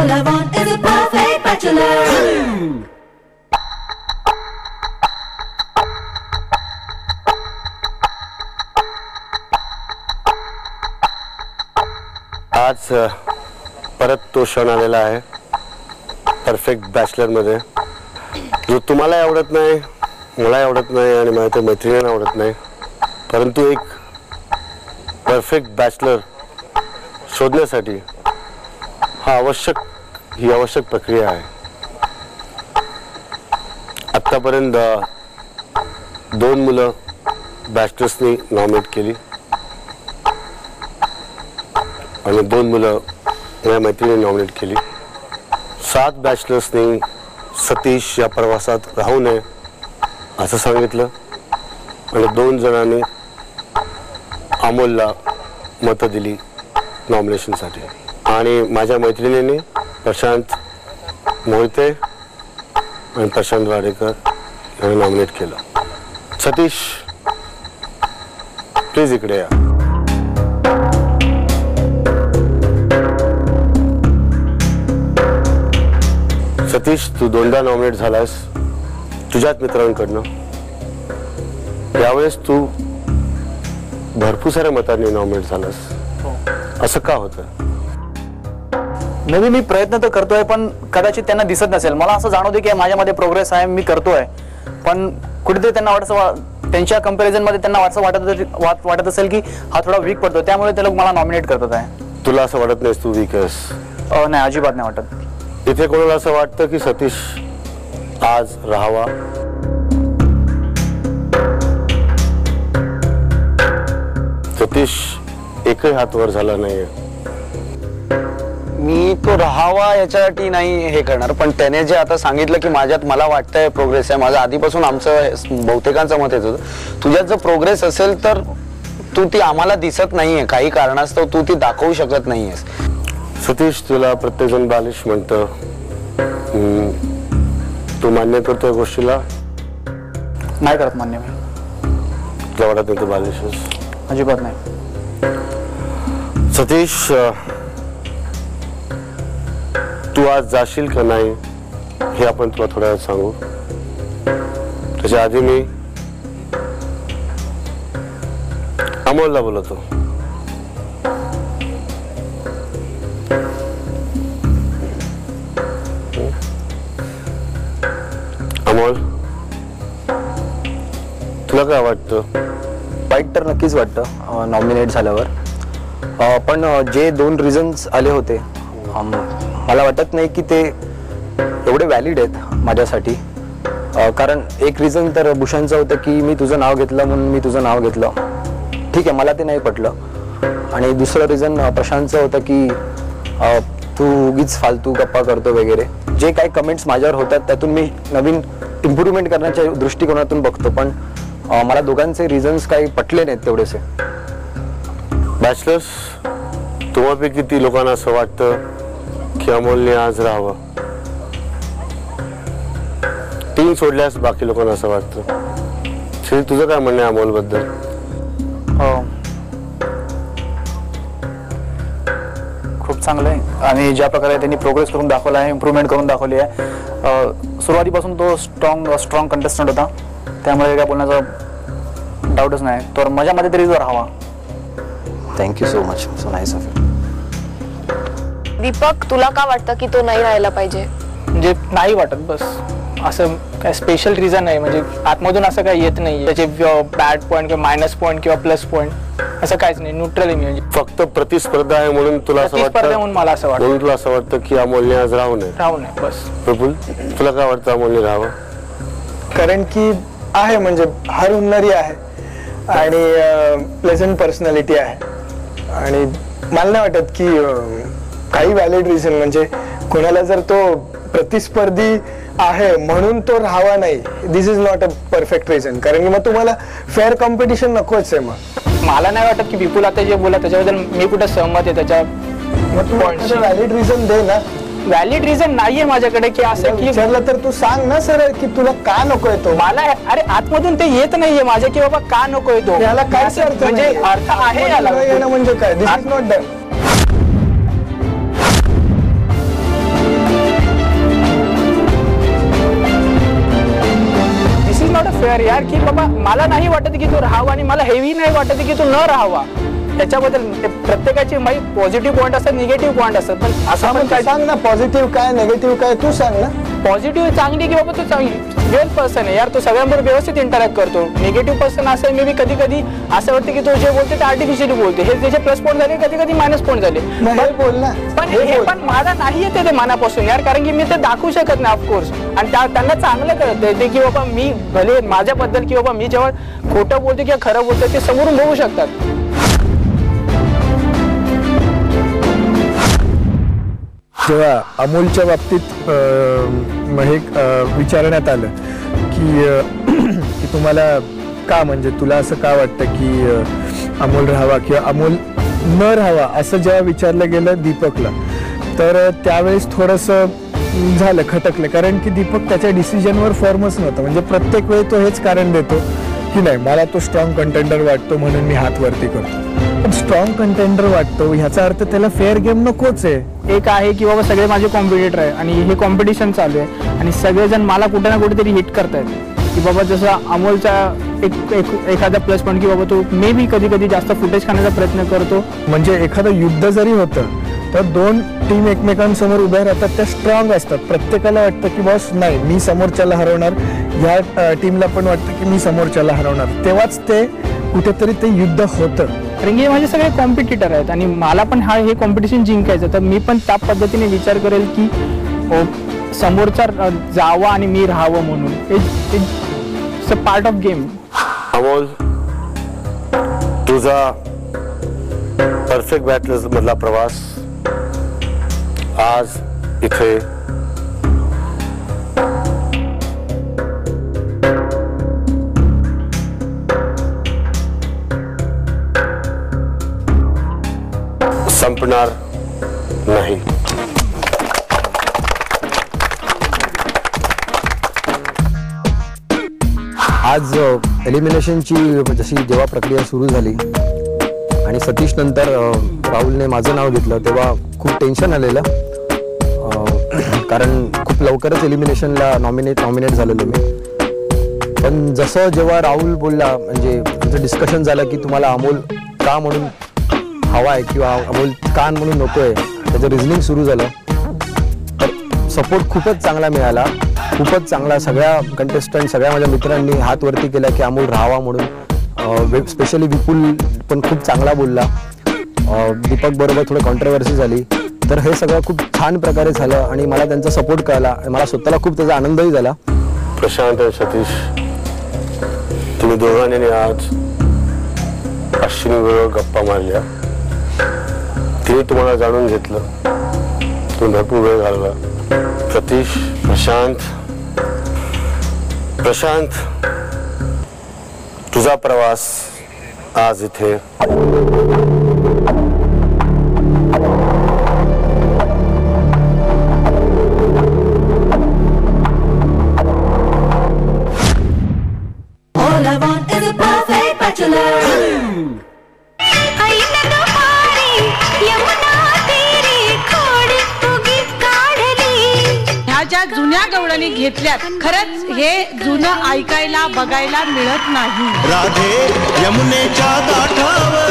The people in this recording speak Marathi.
All I want is a perfect bachelor. आज परत तो क्षण आलेला आहे परफेक्ट बॅचलर मध्ये, जो तुम्हाला आवडत नाही, मला आवडत नाही आणि माझ्या मैत्रिणींना आवडत नाही, परंतु एक परफेक्ट बॅचलर शोधण्यासाठी ही आवश्यक प्रक्रिया आहे. आतापर्यंत 2 मुलं बॅचलर्सनी नॉमिनेट केली आणि 2 मुलं माझ्या मैत्रिणीने नॉमिनेट केली. 7 बॅचलर्सनी सतीश या प्रवासात राहू नये असं सांगितलं आणि 2 जणांनी अमोलला मतं दिली नॉमिनेशनसाठी. आणि माझ्या मैत्रिणीने प्रशांत मोहिते आणि प्रशांत वाडेकर यांना नॉमिनेट केलं. सतीश प्लीज इकडे या. सतीश, तू 2दा नॉमिनेट झालास तुझ्याच मित्रांकडनं. यावेळेस तू भरपूर साऱ्या मतांनी नॉमिनेट झालास, असं का होतं? मी प्रयत्न तर करतोय पण कदाचित त्यांना दिसत नसेल. मला असं जाणवते की माझ्यामध्ये प्रोग्रेस आहे, मी करतोय, पण कुठेतरी त्यांना त्यांच्या कंपॅरिझन मध्ये त्यांना असं वाटत असेल की हा थोडा वीक पडतो, त्यामुळे ते लोक मला नॉमिनेट करतात आहे. तुला असं वाटत नाहीस तू वीक आहेस? नाही, अजिबात नाही वाटत. इथे कोणाला असं वाटतं की सतीश आज राहावा? सतीश एकही हात वर झाला नाहीये. मी तो राहावा याच्यासाठी नाही हे करणार, पण त्याने जे आता सांगितलं की माझ्यात मला वाटतंय प्रोग्रेस आहे, माझं आधीपासून आमचं बहुतेकांचं मत येत होतं तुझ्यात जर प्रोग्रेस असेल तर तू ती आम्हाला दिसत नाहीये, काही कारणास्तव तू ती दाखवू शकत नाहीयेस. सतीश, तुला प्रत्येकजण बालिश म्हणतं, तू मान्य करतोय गोष्टीला? नाही करत मान्य मी. तुला वाटत नाही तू बालिश आहेस? अजिबात नाही. सतीश, तू आज जाशील का नाही हे आपण तुला थोड्या वेळात सांगू. त्याच्या आधी मी अमोलला बोलवतो. अमोल, तुला काय वाटतं? वाईट तर नक्कीच वाटतं नॉमिनेट झाल्यावर, पण जे 2 रिझन्स आले होते मला वाटत नाही की ते एवढे व्हॅलिड आहेत माझ्यासाठी. कारण एक रिझन तर भूषणचं होतं की मी तुझं नाव घेतलं म्हणून मी तुझं नाव घेतलं, ठीक आहे, मला ते नाही पटलं. आणि दुसरं रिझन प्रशांतचं होतं की तू उगीच फालतू गप्पा करतो वगैरे. जे काही कमेंट्स माझ्यावर होतात त्यातून मी नवीन इम्प्रूव्हमेंट करण्याच्या दृष्टिकोनातून बघतो, पण मला दोघांचे रिझन्स काही पटले नाहीत तेवढेसे. बॅचलर्स, तुम्हापैकी किती लोकांना असं वाटतं की अमोलने आज राहावं? 3 सोडल्यास बाकी लोकांना असं वाटतं. तुझं काय म्हणणं आहे अमोल बद्दल? खूप चांगलं आहे आणि ज्या प्रकारे त्यांनी प्रोग्रेस करून दाखवला आहे, इम्प्रूव्हमेंट करून दाखवली आहे. सुरुवातीपासून तो स्ट्रॉंग कंटेस्टंट होता, त्यामुळे काय बोलण्याचा डाऊटच नाही. तर माझ्यामध्ये तरी राहावा. Thank you so much, so nice of you. Deepak, तुला का वाटतं की तो नाही राहायला पाहिजे? म्हणजे नाही वाटत, बस. असं काय स्पेशल रिझन आहे, म्हणजे आतमधून असं काही येत नाही त्याचे बॅड पॉईंट किंवा मायनस पॉईंट किंवा प्लस पॉईंट असं काहीच नाही. न्यूट्रल आहे मी. म्हणजे फक्त प्रतिस्पर्धा आहे म्हणून तुला असं वाटतं? म्हणून मला असं वाटतं. म्हणून तुला असं वाटतं की अमोलने आज राहू नये? बस. प्रफुल्ल, तुला काय वाटतं अमोलने राहावं? कारण की आहे, म्हणजे हरहुन्नरी आहे आणि प्लेझंट पर्सनॅलिटी आहे आणि मला नाही वाटत की काही व्हॅलिड रिझन, म्हणजे कोणाला जर तो प्रतिस्पर्धी आहे म्हणून तो राहावा नाही, this is not a perfect reason. कारण की मग तुम्हाला फेअर कॉम्पिटिशन नकोच आहे. मग मला नाही वाटत की विपुल आता जे बोला त्याच्याबद्दल मी कुठं सहमत आहे. त्याच्या व्हॅलिड रिझन दे ना. व्हॅलिड रिझन नाहीये माझ्याकडे की असं की विचारलं तर तू सांग ना सरळ की तुला का नकोय तो. मला अरे आतमधून ते येत नाहीये माझ्या की बाबा का नकोय तो. याला काय अर्थ म्हणजे अर्थ आहे याला म्हणजे काय? दिस इज नॉट डन. यार यार की बाबा मला नाही वाटत की तू राहावा आणि मला हेही नाही वाटत की तू न राहावा. त्याच्याबद्दल प्रत्येकाचे पॉझिटिव्ह पॉईंट असतात, निगेटिव्ह पॉईंट असतात. पण असं पण काय सांग ना, पॉझिटिव्ह काय निगेटिव्ह काय तू सांग ना. पॉझिटिव्ह चांगली की बाबा तू चांगली वेल पर्सन आहे यार, तू सगळ्यांबरोबर व्यवस्थित इंटरॅक्ट करतो. निगेटिव्ह पर्सन असं आहे, मे बी कधी कधी असं वाटतं की तू जे बोलते ते आर्टिफिशियली बोलते. हे त्याचे प्लस पॉईंट झाले, कधी कधी मायनस पॉईंट झाले. बोल ना. पण हे पण मला नाही येते ते मनापासून यार, कारण की मी ते दाखवू शकत नाही ऑफकोर्स. आणि त्यांना चांगलं कळत ते की बाबा मी भले माझ्याबद्दल की बाबा मी जेव्हा खोटं बोलतो किंवा खरं बोलतो ते समोरून बघू शकतात. जेव्हा अमोलच्या बाबतीत हे विचारण्यात आलं की तुम्हाला का, म्हणजे तुला असं का वाटतं की अमोल राहावा किंवा अमोल न राहावा, असं जेव्हा विचारलं गेलं दीपकला, तर त्यावेळेस थोडंसं झालं, खटकलं. कारण की दीपक त्याच्या डिसिजनवर फॉर्मच नव्हता. म्हणजे प्रत्येक वेळी तो हेच कारण देतो की नाही मला तो स्ट्रॉंग कंटेंडर वाटतो म्हणून मी हात वरती करतो. पण स्ट्रॉंग कंटेंडर वाटतो ह्याचा अर्थ त्याला फेअर गेम नकोच आहे. एक आहे की बाबा सगळे माझे कॉम्पिटिटर आहे आणि हे कॉम्पिटिशन चालू आहे आणि सगळेजण मला कुठे ना कुठेतरी हिट करतायत की बाबा जसं अमोलचा एखादा प्लस पॉईंट की बाबा तो मे बी कधी कधी जास्त फुटेज खाण्याचा प्रयत्न करतो. म्हणजे एखादं युद्ध जरी होतं तर दोन टीम एकमेकांसमोर उभ्या राहतात, त्या स्ट्रॉंग असतात. प्रत्येकाला वाटतं की बॉस नाही मी समोरच्याला हरवणार, ह्या टीमला पण वाटतं की मी समोरच्याला हरवणार, तेव्हाच ते कुठेतरी ते युद्ध होतं. कारण की माझे सगळे कॉम्पिटिटर आहेत आणि मला पण हे कॉम्पिटिशन जिंकायचं, तर मी पण त्या पद्धतीने विचार करेल की समोरचा जावा आणि मी राहावं म्हणून. It's a part of game. Amol, तुझा परफेक्ट बॅटलर्स मधला प्रवास आज इथे संपणार नाही. आज एलिमिनेशनची जशी जेव्हा प्रक्रिया सुरू झाली आणि सतीश नंतर राहुलने माझं नाव घेतलं तेव्हा खूप टेन्शन आलेलं. कारण खूप लवकरच एलिमिनेशनला नॉमिनेट झालेलो मी. पण जसं जेव्हा राहुल बोलला, म्हणजे तुमचं डिस्कशन झालं की तुम्हाला अमोल का म्हणून हवा आहे किंवा अमोल का म्हणून नको आहे, त्याचं रिझनिंग सुरू झालं, तर सपोर्ट खूपच चांगला मिळाला. खूपच चांगला. सगळ्या कंटेस्टंट, सगळ्या माझ्या मित्रांनी हात वरती केला की अमोल राहावा म्हणून. स्पेशली विपुल पण खूप चांगला बोलला. दीपक बरोबर थोडं कॉन्ट्रोवर्सी झाली. तर हे सगळं खूप छान प्रकारे झालं आणि मला त्यांचा सपोर्ट कळला. मला स्वतःला खूप त्याचा आनंदही झाला. प्रशांत आणि सतीश, तुम्ही दोघांनी आज अश्विनी बरोबर गप्पा मारल्या, तिने तुम्हाला जाणून घेतलं, तुम्ही भरपूर वेळ घालवला. सतीश, प्रशांत, तुझा प्रवास आज इथे All I want is a perfect bachelor. ह्या ज्या जुन्या गवळणी घेतल्यात, खरंच हे जुनं ऐकायला बघायला मिळत नाही. राधे यमुनेच्या काठावर